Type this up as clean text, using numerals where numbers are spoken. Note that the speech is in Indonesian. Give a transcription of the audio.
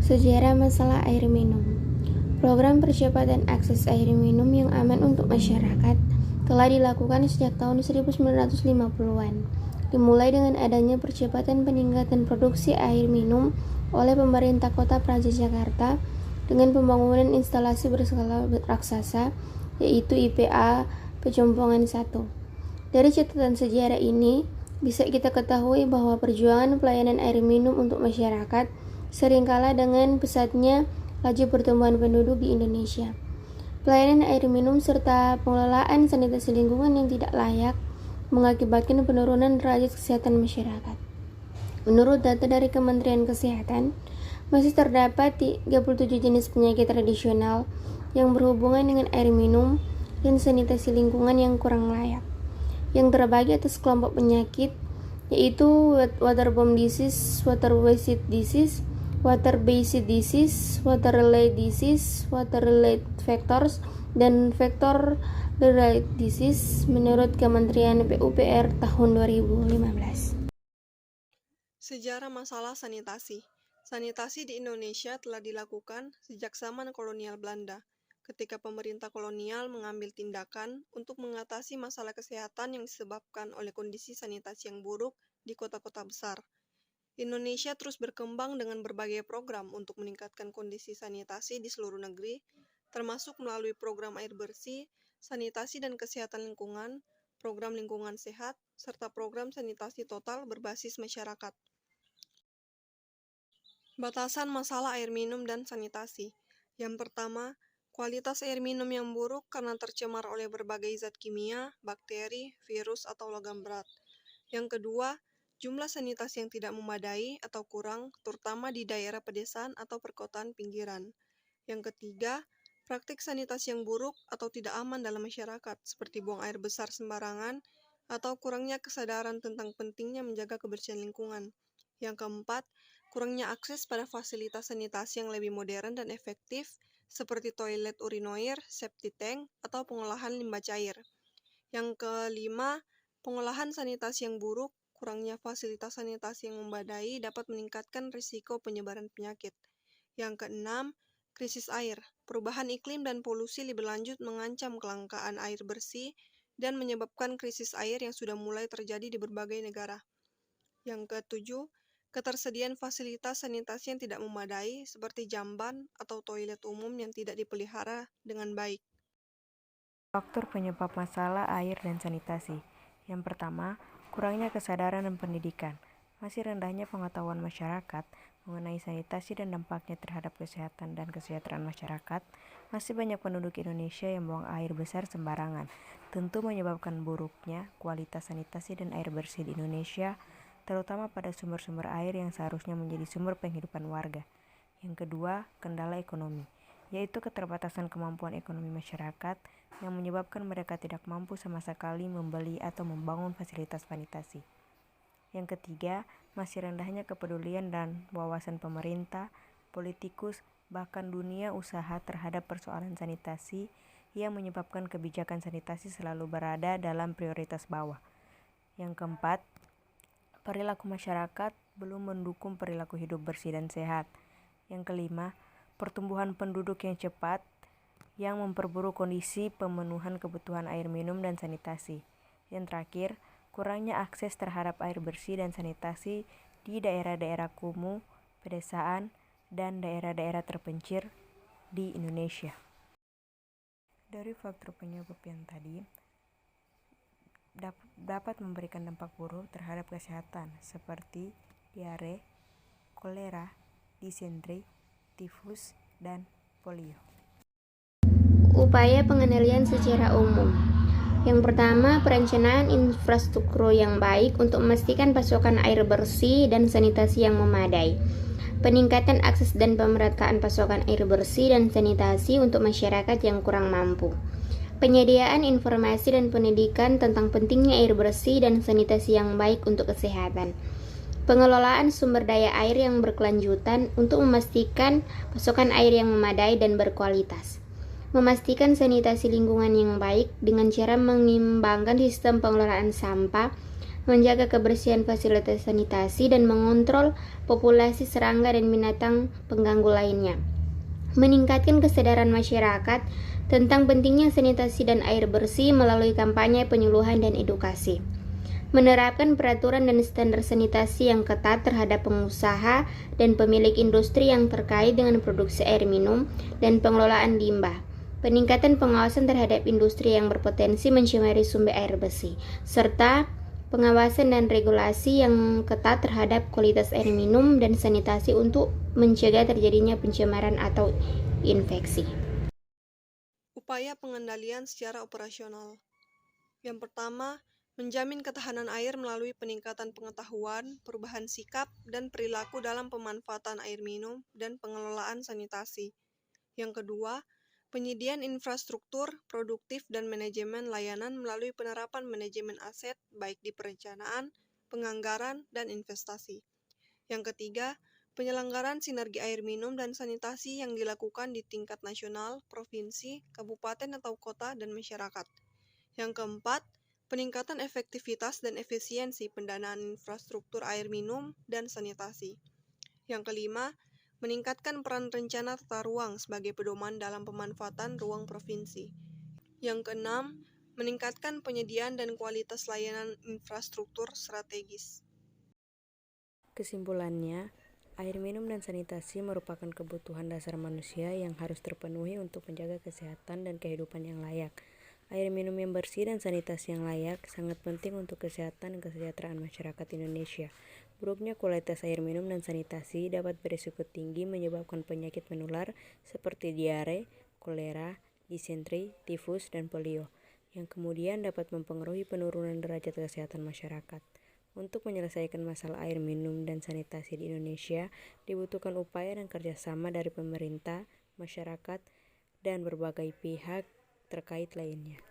Sejarah masalah air minum. Program percepatan akses air minum yang aman untuk masyarakat telah dilakukan sejak tahun 1950-an. Dimulai dengan adanya percepatan peningkatan produksi air minum oleh pemerintah Kota Praja Jakarta dengan pembangunan instalasi berskala raksasa, yaitu IPA Pejompongan 1. Dari catatan sejarah ini, bisa kita ketahui bahwa perjuangan pelayanan air minum untuk masyarakat sering kalah dengan pesatnya laju pertumbuhan penduduk di Indonesia. Pelayanan air minum serta pengelolaan sanitasi lingkungan yang tidak layak mengakibatkan penurunan derajat kesehatan masyarakat. Menurut data dari Kementerian Kesehatan, masih terdapat 37 jenis penyakit tradisional yang berhubungan dengan air minum dan sanitasi lingkungan yang kurang layak, yang terbagi atas kelompok penyakit, yaitu waterborne disease, water-based disease, water-based disease, water-related disease, water-related vectors, dan vector-related disease menurut Kementerian PUPR tahun 2015. Sejarah masalah sanitasi. Sanitasi di Indonesia telah dilakukan sejak zaman kolonial Belanda, ketika pemerintah kolonial mengambil tindakan untuk mengatasi masalah kesehatan yang disebabkan oleh kondisi sanitasi yang buruk di kota-kota besar. Indonesia terus berkembang dengan berbagai program untuk meningkatkan kondisi sanitasi di seluruh negeri, termasuk melalui program air bersih, sanitasi dan kesehatan lingkungan, program lingkungan sehat, serta program sanitasi total berbasis masyarakat. Batasan masalah air minum dan sanitasi. Yang pertama, kualitas air minum yang buruk karena tercemar oleh berbagai zat kimia, bakteri, virus, atau logam berat. Yang kedua, jumlah sanitasi yang tidak memadai atau kurang, terutama di daerah pedesaan atau perkotaan pinggiran. Yang ketiga, praktik sanitasi yang buruk atau tidak aman dalam masyarakat, seperti buang air besar sembarangan, atau kurangnya kesadaran tentang pentingnya menjaga kebersihan lingkungan. Yang keempat, kurangnya akses pada fasilitas sanitasi yang lebih modern dan efektif, seperti toilet urinoir, septic tank, atau pengolahan limbah cair. Yang kelima, pengolahan sanitasi yang buruk, kurangnya fasilitas sanitasi yang memadai dapat meningkatkan risiko penyebaran penyakit. Yang keenam, krisis air. Perubahan iklim dan polusi lebih lanjut mengancam kelangkaan air bersih dan menyebabkan krisis air yang sudah mulai terjadi di berbagai negara. Yang ketujuh, ketersediaan fasilitas sanitasi yang tidak memadai seperti jamban atau toilet umum yang tidak dipelihara dengan baik. Faktor penyebab masalah air dan sanitasi. Yang pertama, kurangnya kesadaran dan pendidikan. Masih rendahnya pengetahuan masyarakat mengenai sanitasi dan dampaknya terhadap kesehatan dan kesejahteraan masyarakat. Masih banyak penduduk Indonesia yang buang air besar sembarangan, tentu menyebabkan buruknya kualitas sanitasi dan air bersih di Indonesia, terutama pada sumber-sumber air yang seharusnya menjadi sumber penghidupan warga. Yang kedua, kendala ekonomi, yaitu keterbatasan kemampuan ekonomi masyarakat yang menyebabkan mereka tidak mampu sama sekali membeli atau membangun fasilitas sanitasi. Yang ketiga, masih rendahnya kepedulian dan wawasan pemerintah, politikus, bahkan dunia usaha terhadap persoalan sanitasi yang menyebabkan kebijakan sanitasi selalu berada dalam prioritas bawah. Yang keempat, perilaku masyarakat belum mendukung perilaku hidup bersih dan sehat. Yang kelima, pertumbuhan penduduk yang cepat yang memperburuk kondisi pemenuhan kebutuhan air minum dan sanitasi. Yang terakhir, kurangnya akses terhadap air bersih dan sanitasi di daerah-daerah kumuh, pedesaan, dan daerah-daerah terpencil di Indonesia. Dari faktor penyebab yang tadi, dapat memberikan dampak buruk terhadap kesehatan seperti diare, kolera, disentri, tifus, dan polio. Upaya pengendalian secara umum. Yang pertama, perencanaan infrastruktur yang baik untuk memastikan pasokan air bersih dan sanitasi yang memadai. Peningkatan akses dan pemerataan pasokan air bersih dan sanitasi untuk masyarakat yang kurang mampu. Penyediaan informasi dan pendidikan tentang pentingnya air bersih dan sanitasi yang baik untuk kesehatan. Pengelolaan sumber daya air yang berkelanjutan untuk memastikan pasokan air yang memadai dan berkualitas. Memastikan sanitasi lingkungan yang baik dengan cara mengimbangkan sistem pengelolaan sampah menjaga kebersihan fasilitas sanitasi, dan mengontrol populasi serangga dan binatang pengganggu lainnya. Meningkatkan kesadaran masyarakat tentang pentingnya sanitasi dan air bersih melalui kampanye penyuluhan dan edukasi. Menerapkan peraturan dan standar sanitasi yang ketat terhadap pengusaha dan pemilik industri yang terkait dengan produksi air minum dan pengelolaan limbah. Peningkatan pengawasan terhadap industri yang berpotensi mencemari sumber air bersih, serta pengawasan dan regulasi yang ketat terhadap kualitas air minum dan sanitasi untuk mencegah terjadinya pencemaran atau infeksi. Upaya pengendalian secara operasional. Yang pertama, menjamin ketahanan air melalui peningkatan pengetahuan, perubahan sikap, dan perilaku dalam pemanfaatan air minum dan pengelolaan sanitasi. Yang kedua, penyediaan infrastruktur, produktif, dan manajemen layanan melalui penerapan manajemen aset baik di perencanaan, penganggaran, dan investasi. Yang ketiga, penyelenggaraan sinergi air minum dan sanitasi yang dilakukan di tingkat nasional, provinsi, kabupaten atau kota, dan masyarakat. Yang keempat, peningkatan efektivitas dan efisiensi pendanaan infrastruktur air minum dan sanitasi. Yang kelima, meningkatkan peran rencana tata ruang sebagai pedoman dalam pemanfaatan ruang provinsi. Yang keenam, meningkatkan penyediaan dan kualitas layanan infrastruktur strategis. Kesimpulannya, air minum dan sanitasi merupakan kebutuhan dasar manusia yang harus terpenuhi untuk menjaga kesehatan dan kehidupan yang layak. Air minum yang bersih dan sanitasi yang layak sangat penting untuk kesehatan dan kesejahteraan masyarakat Indonesia. Buruknya kualitas air minum dan sanitasi dapat berisiko tinggi menyebabkan penyakit menular seperti diare, kolera, disentri, tifus, dan polio, yang kemudian dapat mempengaruhi penurunan derajat kesehatan masyarakat. Untuk menyelesaikan masalah air minum dan sanitasi di Indonesia, dibutuhkan upaya dan kerjasama dari pemerintah, masyarakat, dan berbagai pihak terkait lainnya.